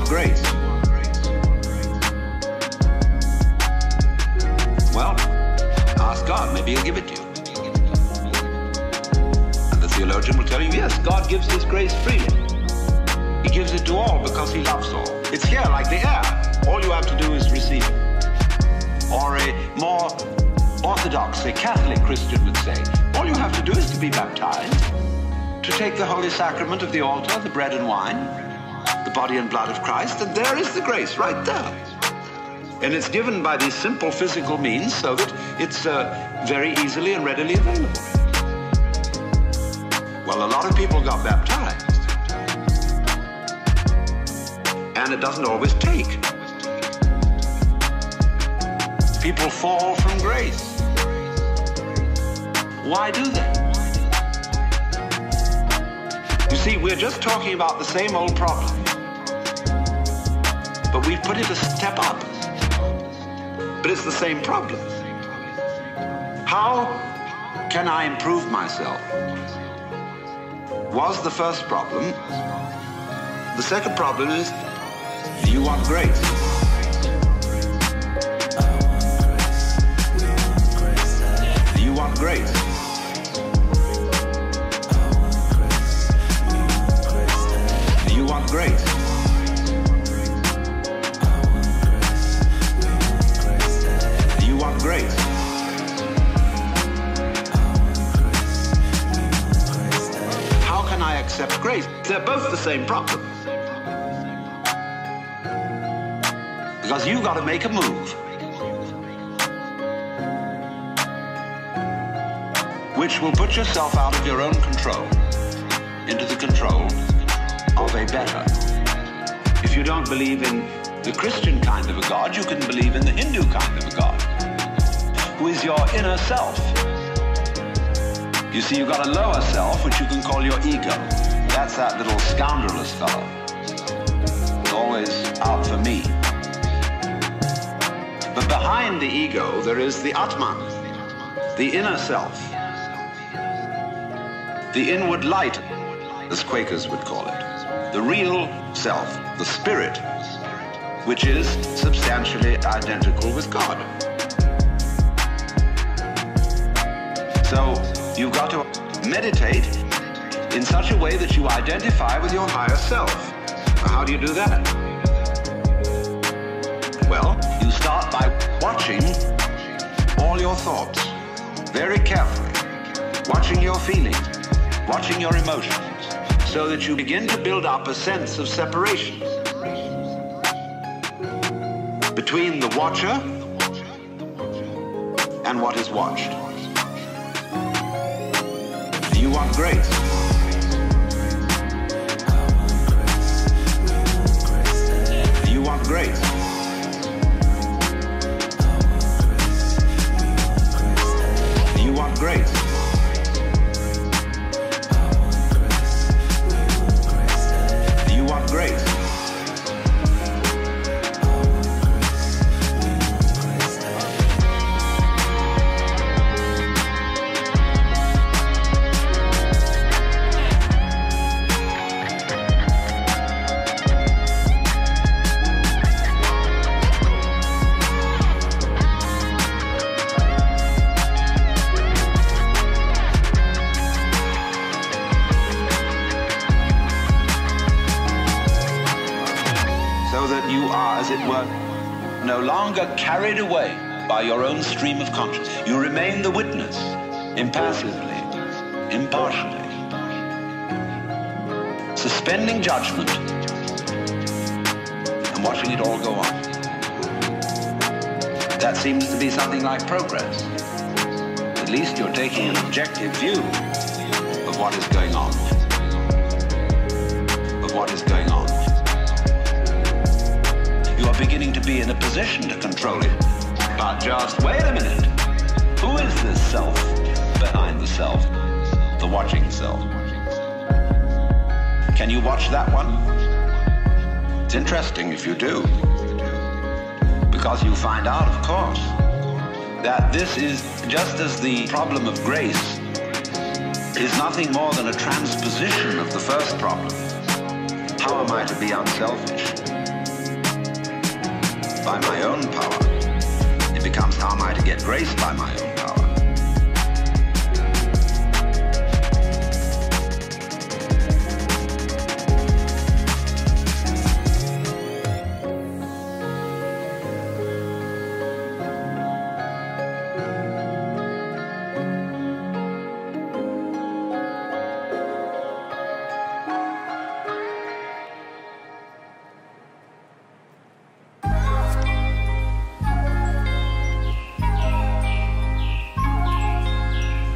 grace? Well, ask God, maybe he'll give it to you. And the theologian will tell you, yes, God gives his grace freely. He gives it to all because he loves all. It's here like the air. All you have to do is receive it. Or a more orthodox, a Catholic Christian would say, all you have to do is to be baptized, to take the holy sacrament of the altar, the bread and wine, the body and blood of Christ, and there is the grace right there. And it's given by these simple physical means so that it's very easily and readily available. Well, a lot of people got baptized. And it doesn't always take. People fall from grace. Why do they? You see, we're just talking about the same old problem. But we've put it a step up. But it's the same problem. How can I improve myself? Was the first problem. The second problem is, do you want grace? Do you want grace? Do you want grace? Do you want grace? How can I accept grace? They're both the same problem. Because you've got to make a move, which will put yourself out of your own control into the control of a better. If you don't believe in the Christian kind of a God, you can believe in the Hindu kind of a God, who is your inner self. You see, you've got a lower self, which you can call your ego. That's that little scoundrelous fellow. It's always out for me. But behind the ego, there is the Atman, the inner self, the inward light, as Quakers would call it, the real self, the spirit, which is substantially identical with God. So you've got to meditate in such a way that you identify with your higher self. How do you do that? Well, you start by watching all your thoughts very carefully, watching your feelings, watching your emotions, so that you begin to build up a sense of separation between the watcher and what is watched. Do you want grace? Do you want grace? Do you want grace? Do you want grace? As it were, no longer carried away by your own stream of consciousness. You remain the witness, impassively, impartially, suspending judgment and watching it all go on. That seems to be something like progress. At least you're taking an objective view of what is going on. Of what is going on. You are beginning to be in a position to control it. But just wait a minute. Who is this self behind the self? The watching self. Can you watch that one? It's interesting if you do. Because you find out, of course, that this is just as the problem of grace is nothing more than a transposition of the first problem. How am I to be unselfish? by my own power. It becomes how am I to get grace by my own power.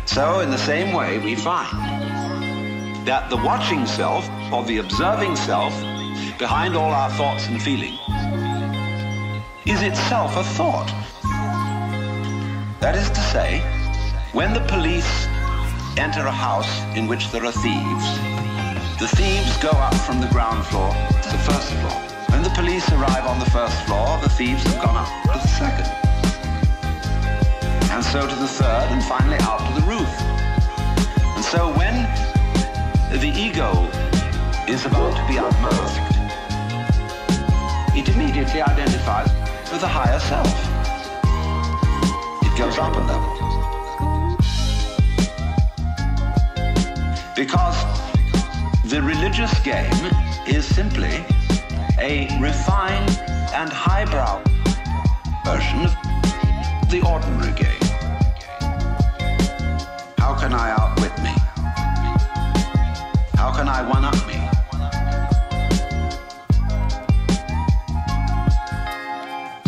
So, in the same way, we find that the watching self, or the observing self, behind all our thoughts and feelings, is itself a thought. That is to say, when the police enter a house in which there are thieves, the thieves go up from the ground floor to the first floor. When the police arrive on the first floor, the thieves have gone up to the second. And so to the third, and finally out to the roof. And so when the ego is about to be unmasked, it immediately identifies with the higher self. It goes up a level. Because the religious game is simply a refined and highbrow version of the ordinary game. How can I outwit me? How can I one-up me?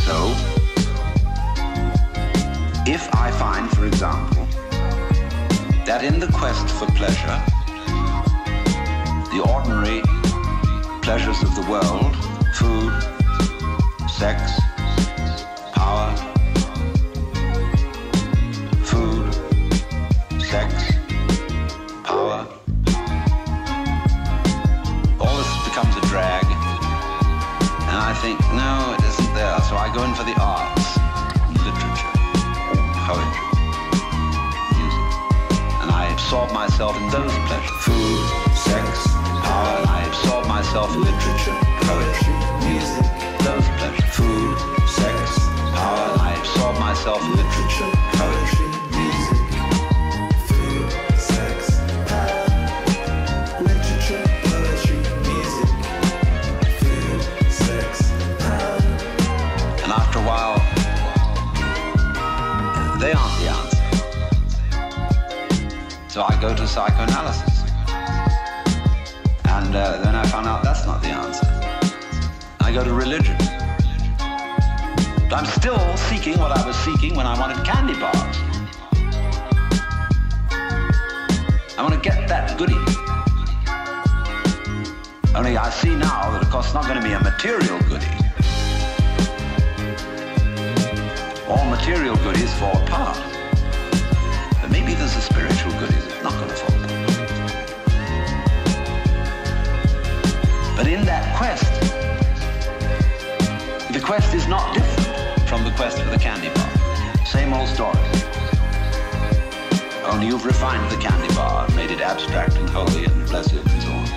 So, if I find, for example, that in the quest for pleasure, the ordinary pleasures of the world, food, sex, power, sex, power, all this becomes a drag, and I think, no, it isn't there, so I go in for the arts, literature, poetry, music, and I absorb myself in those pleasures, food, sex, power, and I absorb myself in literature, poetry, music, those pleasures, food, sex, power, and I absorb myself in literature, poetry, music, after a while, they aren't the answer. So I go to psychoanalysis. And then I found out that's not the answer. I go to religion. But I'm still seeking what I was seeking when I wanted candy bars. I want to get that goodie. Only I see now that, of course, it's not going to be a material goodie. All material goodies fall apart. But maybe there's a spiritual goodie that's not going to fall apart. But in that quest, the quest is not different from the quest for the candy bar. Same old story. Only you've refined the candy bar, made it abstract and holy and blessed and so on.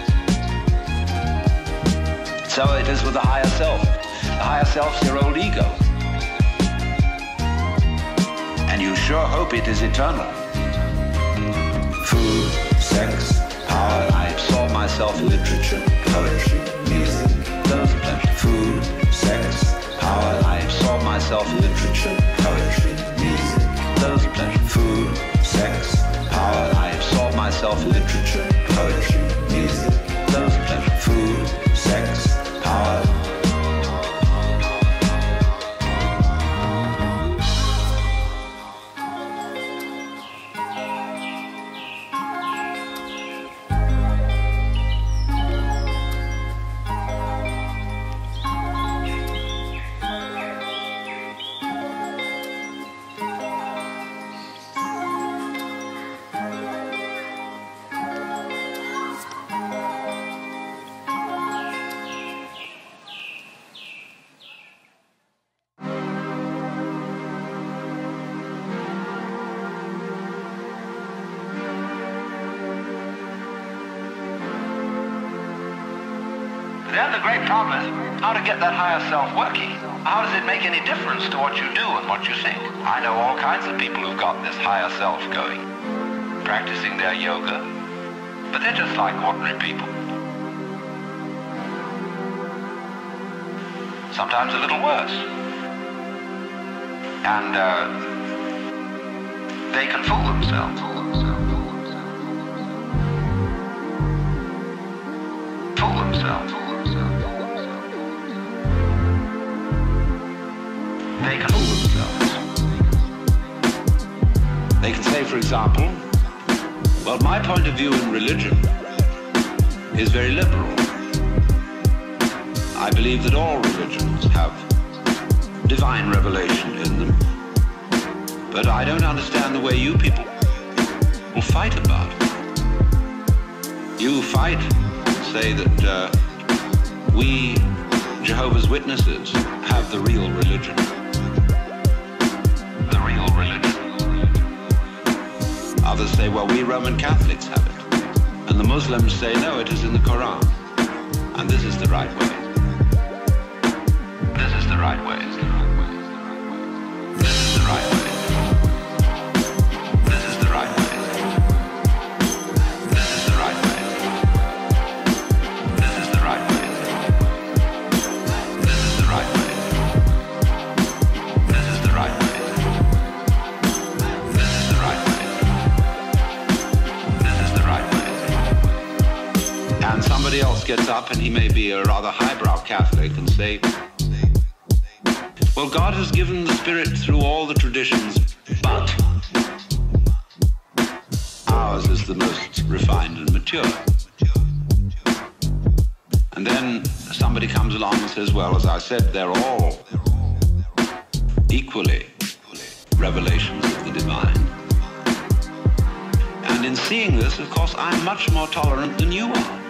So it is with the higher self. The higher self's your old ego. And you sure hope it is eternal. Food, sex, power, I absorb myself in literature, poetry, music, those pleasures. Food, sex, power, I absorb myself in literature, poetry, music, those pleasures. Food, sex, power, I absorb myself in literature, poetry, music, those pleasures. Food, sex, power. Then the great problem is how to get that higher self working. how does it make any difference to what you do and what you think? I know all kinds of people who've got this higher self going, practicing their yoga, but they're just like ordinary people. Sometimes a little worse. And they can fool themselves. Fool themselves. They can fool themselves. They can say, for example, well, my point of view in religion is very liberal. I believe that all religions have divine revelation in them. But I don't understand the way you people will fight about it. You fight and say that we, Jehovah's Witnesses, have the real religion. The real religion. Others say, well, we Roman Catholics have it. And the Muslims say, no, it is in the Quran. And this is the right way. This is the right way. This is the right way. This is the right way. This is the right way. This is the right way. This is the right way. This is the right way. This is the right way. This is the right way. And somebody else gets up, and he may be a rather highbrow Catholic, and say, well, God has given the Spirit through all the traditions, but ours is the most refined and mature. And then somebody comes along and says, well, as I said, they're all equally revelations of the divine. And in seeing this, of course, I'm much more tolerant than you are.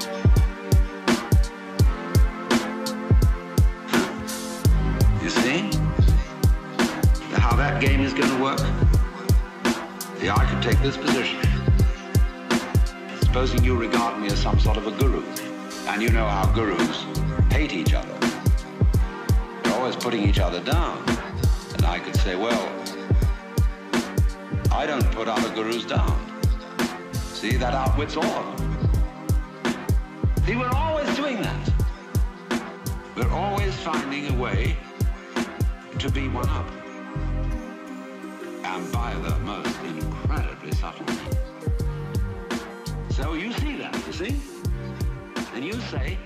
You see how that game is going to work? See, I could take this position. Supposing you regard me as some sort of a guru, and you know how gurus hate each other. They're always putting each other down. And I could say, well, I don't put other gurus down. See, that outwits all of them. See, we're always doing that. We're always finding a way to be one up, and by the most incredibly subtle means. So you see that, you see? And you say,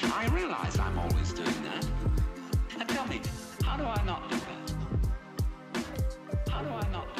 I realize I'm always doing that. And tell me, how do I not do that? How do I not do that?